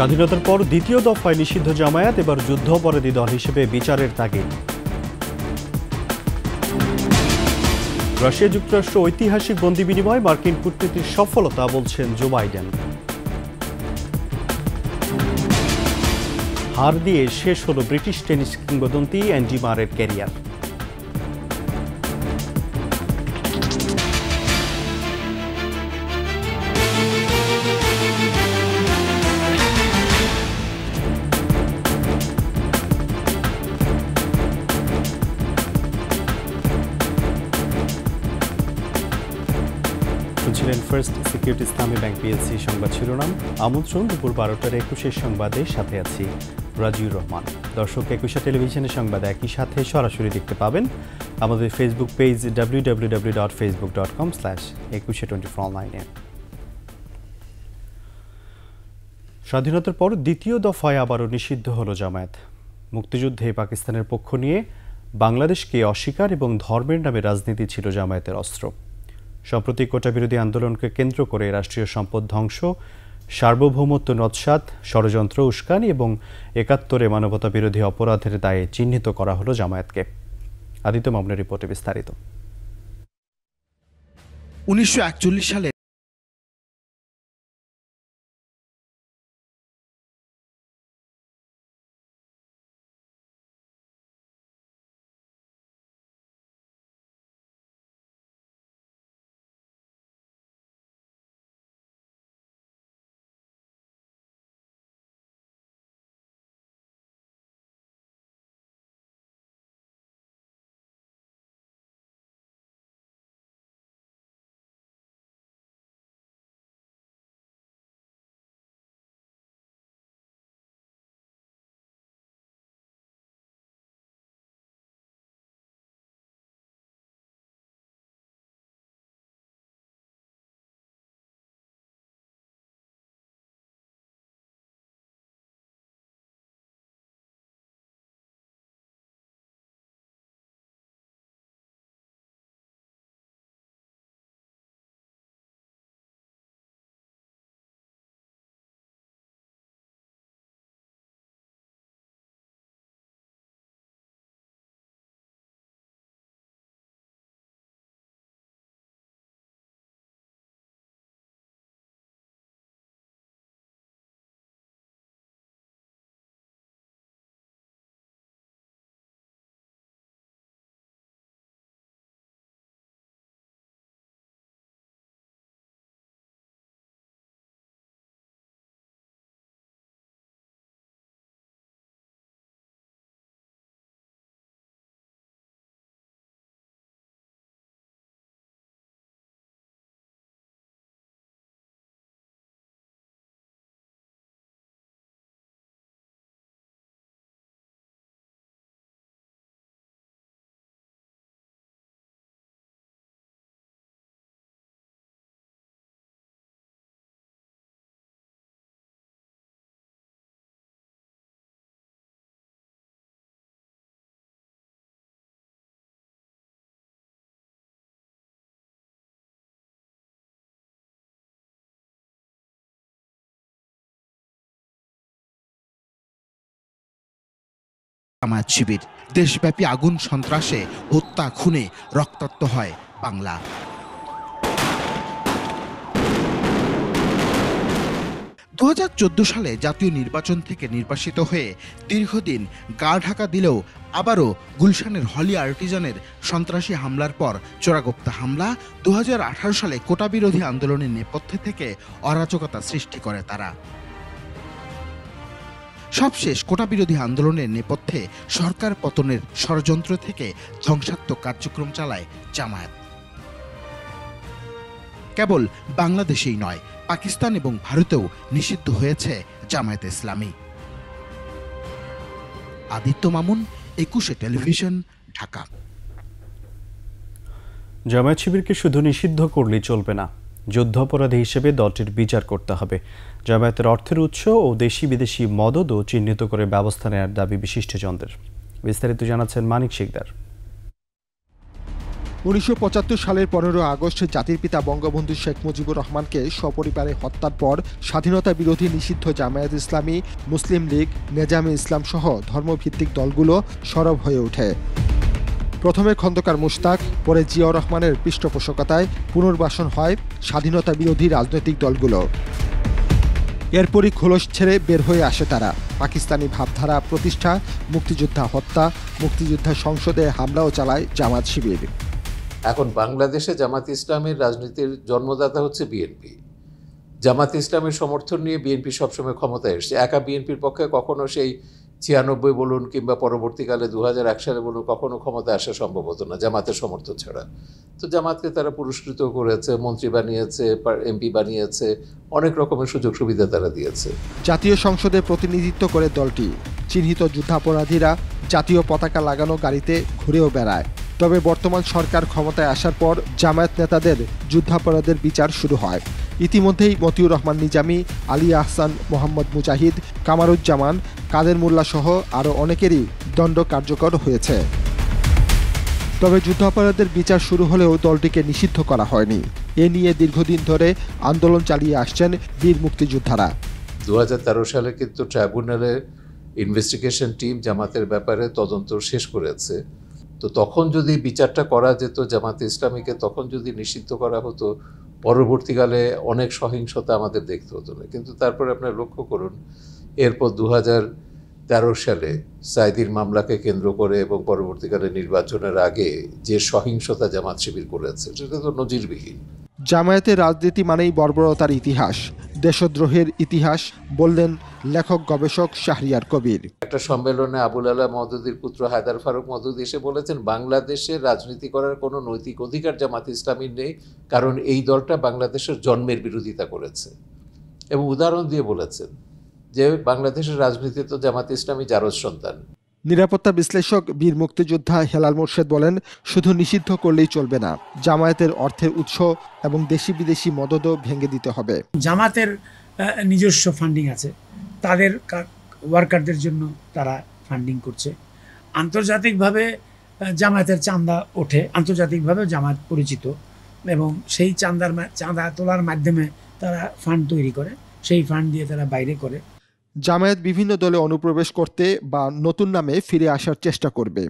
স্বাধীনতার পর দ্বিতীয় দফায় নিষিদ্ধ জামায়াত এবার যুদ্ধাপরাধী দল হিসেবে বিচারের তাগিদ। রাশিয়া যুক্তরাষ্ট্র ঐতিহাসিক বন্দি বিনিময় মার্কিন কূটনীতির সফলতা বলছেন জো বাইডেন। হার দিয়ে শেষ হলো ব্রিটিশ টেনিস কিংবদন্তি অ্যান্ডি মারের ক্যারিয়ার। ছিলেন ফার্স্ট সিকিউরিটি ইসলামী ব্যাংক পিএলসি সংবাদ শিরোনাম। আমন্ত্রণ দুপুর 12টার 21 সংবাদে, সাথে আছি রাজিউর রহমান। দর্শক, 21 টেলিভিশনের সংবাদ একই সাথে সরাসরি দেখতে পাবেন আমাদের ফেসবুক পেজ www.facebook.com/2124online-এ। স্বাধীনতার পর দ্বিতীয় দফায় আবারও নিষিদ্ধ হলো জামায়াত। মুক্তিযুদ্ধে পাকিস্তানের পক্ষ নিয়ে বাংলাদেশকে অস্বীকার এবং ধর্মের নামে রাজনীতি ছিল জামায়াতের অস্ত্র। সম্প্রতি কোটা বিরোধী আন্দোলনকে কেন্দ্র করে রাষ্ট্রীয় সম্পদ ধ্বংস, সার্বভৌমত্ব নৎসাৎ, ষড়যন্ত্র, উস্কানি এবং ৭১ মানবতা বিরোধী অপরাধের দায়ে চিহ্নিত করা হলো জামায়াতকে। আদিত্য মামুনের রিপোর্টে বিস্তারিত। ১৯৪১ সালে জামায়াত শিবির, দেশব্যাপী আগুন, সন্ত্রাসে, হত্যা, খুনে রক্তাক্ত হয় বাংলা। ২০১৪ সালে জাতীয় নির্বাচন থেকে নির্বাসিত হয়ে দীর্ঘদিন গা ঢাকা দিলেও আবারও গুলশানের হলি আর্টিজানের সন্ত্রাসী হামলার পর চোরাগোপ্তা হামলা, ২০১৮ সালে কোটা বিরোধী আন্দোলনের নেপথ্যে থেকে অরাজকতা সৃষ্টি করে তারা। সবশেষ কোটা বিরোধী আন্দোলনের নেপথ্যে সরকার পতনের ষড়যন্ত্র থেকে ধ্বংসাত্মক কার্যক্রম চালায় জামায়াত। কেবল বাংলাদেশেই নয়, পাকিস্তান এবং ভারতেও নিষিদ্ধ হয়েছে জামায়াত ইসলামী। আদিত্য মামুন, ২১ টেলিভিশন, ঢাকা। জামায়াত শিবিরকে শুধু নিষিদ্ধ করলেই চলবে না, যুদ্ধাপরাধী হিসেবে দলটির বিচার করতে হবে। জামায়াতের অর্থের উৎস ও দেশি বিদেশি মদদও চিহ্নিত করে ব্যবস্থা নেওয়ার দাবি বিশিষ্টজনদের। বিস্তারিত জানাচ্ছেন মানিক শিকদার। 1975 সালের 15 আগস্ট জাতির পিতা বঙ্গবন্ধু শেখ মুজিবুর রহমানকে সপরিবারে হত্যার পর স্বাধীনতা বিরোধী নিষিদ্ধ জামায়াত ইসলামী, মুসলিম লীগ, নেজামে ইসলাম সহ ধর্মভিত্তিক দলগুলো সরব হয়ে ওঠে। প্রথমে খন্দকার মুশতাক, পরে জিয়াউর রহমানের পৃষ্ঠপোষকতায় পুনর্বাসন হয় স্বাধীনতা বিরোধী রাজনৈতিক দলগুলো। এরপরই খোলস ছেড়ে বের হয়ে আসে তারা। পাকিস্তানি ভাবধারা প্রতিষ্ঠা, মুক্তিযোদ্ধা হত্যা, মুক্তিযোদ্ধা সংসদে হামলাও চালায় জামাত শিবির। এখন বাংলাদেশে জামাত ইসলামের রাজনীতির জন্মদাতা হচ্ছে বিএনপি। জামাত ইসলামের সমর্থন নিয়ে বিএনপি সবসময় ক্ষমতায় এসেছে। একা বিএনপির পক্ষে কখনো সেই 96 বলুন কিংবা পরবর্তীকালে 2001 সালে বলুন কখনো ক্ষমতায় আসা সম্ভব হতো না জামাতের সমর্থন ছাড়া। তো জামাতকে তারা পুরস্কৃত করেছে, মন্ত্রী বানিয়েছে, এমপি বানিয়েছে, অনেক রকমের সুযোগ সুবিধা তারা দিয়েছে। জাতীয় সংসদে প্রতিনিধিত্ব করে দলটি চিহ্নিত যুদ্ধাপরাধীরা জাতীয় পতাকা লাগানো গাড়িতে ঘুরেও বেড়ায়। তবে বর্তমান সরকার ক্ষমতায় আসার পর জামায়াত নেতাদের যুদ্ধাপরাধের বিচার শুরু হয়। ইতিমধ্যেই মতিউর রহমান নিজামী, আলী আহসান, মোহাম্মদ মুজাহিদ, কামারুজ্জামান, কাদের মোল্লা সহ আরও অনেকেরই দণ্ড কার্যকর হয়েছে। তবে যুদ্ধাপরাধের বিচার শুরু হলেও দলটিকে নিষিদ্ধ করা হয়নি। এ নিয়ে দীর্ঘদিন ধরে আন্দোলন চালিয়ে আসছেন বীর মুক্তিযোদ্ধারা। 2013 সালে কিন্তু ট্রাইব্যুনালের ইনভেস্টিগেশন টিম জামাতের ব্যাপারে তদন্ত শেষ করেছে। তো তখন যদি বিচারটা করা যেত জামাতে ইসলামীকে, তখন যদি নিষিদ্ধ করা হতো, পরবর্তীকালে অনেক সহিংসতা আমাদের দেখতে হতো না। কিন্তু তারপরে আপনারা লক্ষ্য করুন, এরপর 2013 সালে সাইদির মামলাকে কেন্দ্র করে এবং পরবর্তীকালে নির্বাচনের আগে যে সহিংসতা জামাত শিবির করেছে সেটা তো নজিরবিহীন। জামায়াতের রাজনীতি মানেই বর্বরতার ইতিহাস, দেশদ্রোহের ইতিহাস, বললেন লেখক গবেষক শাহরিয়ার কবির। একটা সম্মেলনে আবুল আলা মওদুদির পুত্র হায়দার ফারুক মওদুদি এসে বলেছেন, বাংলাদেশে রাজনীতি করার কোনো নৈতিক অধিকার জামাত ইসলামীর নেই, কারণ এই দলটা বাংলাদেশের জন্মের বিরোধিতা করেছে। এবং উদাহরণ দিয়ে বলেছেন যে বাংলাদেশের রাজনীতি তো জামাত ইসলামী জারজ সন্তান। নিরাপত্তা বিশ্লেষক বীর মুক্তিযোদ্ধা হেলাল মোর্শেদ বলেন, শুধু নিষিদ্ধ করলেই চলবে না, জামায়াতের অর্থের উৎস এবং দেশি বিদেশি মদদও ভেঙে দিতে হবে। জামাতের নিজস্ব ফান্ডিং আছে, তাদের ওয়ার্কারদের জন্য তারা ফান্ডিং করছে। আন্তর্জাতিকভাবে জামায়াতের চাঁদা ওঠে, আন্তর্জাতিকভাবে জামায়াত পরিচিত, এবং সেই চাঁদা তোলার মাধ্যমে তারা ফান্ড তৈরি করে, সেই ফান্ড দিয়ে তারা বাইরে করে। জামায়াত বিভিন্ন দলে অনুপ্রবেশ করতে বা নতুন নামে ফিরে আসার চেষ্টা করবে।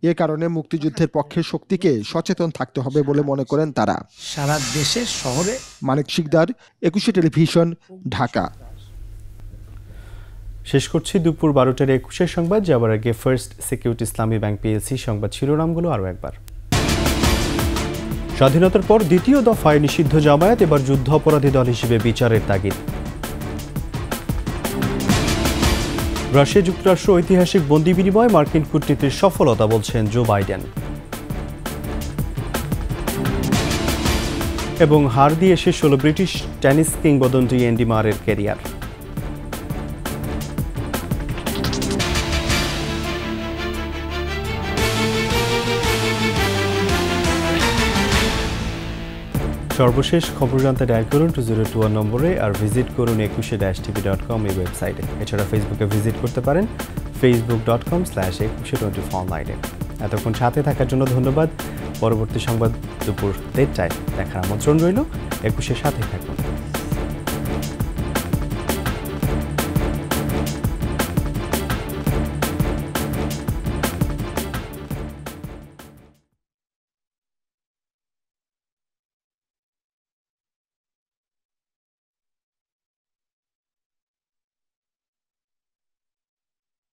এ কারণে মুক্তিযুদ্ধের পক্ষের শক্তিকে সচেতন থাকতে হবে বলে মনে করেন তারা। সারা দেশের শহরে মানিক শিকদার, 21 টেলিভিশন, ঢাকা। শেষ করছি দুপুর 12টার 21 সংবাদ। যাবার আগে ফার্স্ট সিকিউরিটি ইসলামী ব্যাংক পিএলসি সংবাদ শিরোনামগুলো আরও একবার। স্বাধীনতার পর দ্বিতীয় দফায় নিষিদ্ধ জামায়াত, এবার যুদ্ধ অপরাধী দল হিসেবে বিচারের তাগিদ। রাশিয়া যুক্তরাষ্ট্র ঐতিহাসিক বন্দি বিনিময়, মার্কিন কূটনীতির সফলতা বলছেন জো বাইডেন। এবং হার দিয়ে শেষ হল ব্রিটিশ টেনিস কিংবদন্তি অ্যান্ডি মারের ক্যারিয়ার। সর্বশেষ খবর জানতে ডায়াল করুন 2021 নম্বরে, আর ভিজিট করুন 21-tv.com এই ওয়েবসাইটে। এছাড়া ফেসবুকে ভিজিট করতে পারেন facebook.com/2124 অনলাইনে। এতক্ষণ সাথে থাকার জন্য ধন্যবাদ। পরবর্তী সংবাদ দুপুর 1টায় দেখার আমন্ত্রণ রইল। 21-এর সাথে থাকুন।